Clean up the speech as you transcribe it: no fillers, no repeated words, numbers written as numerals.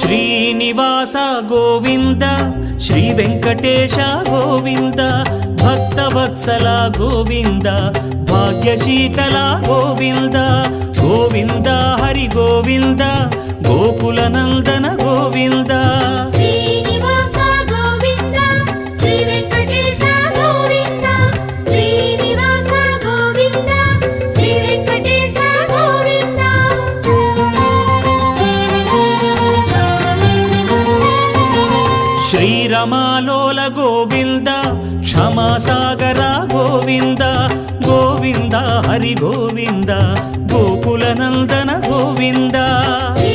Srinivasa Govinda Shri Venkatesha Govinda Bhaktavatsala Govinda భాగ్యశీతల Govinda Govinda Hari Govinda Gokula Nandana Govinda Srinivasa Govinda Shri Venkatesha Govinda Srinivasa Govinda Shri Venkatesha Govinda శ్రీరమాలోల Govinda క్షమాసాగర Govinda Govinda Hari Govinda Gokula Nandana Govinda Shri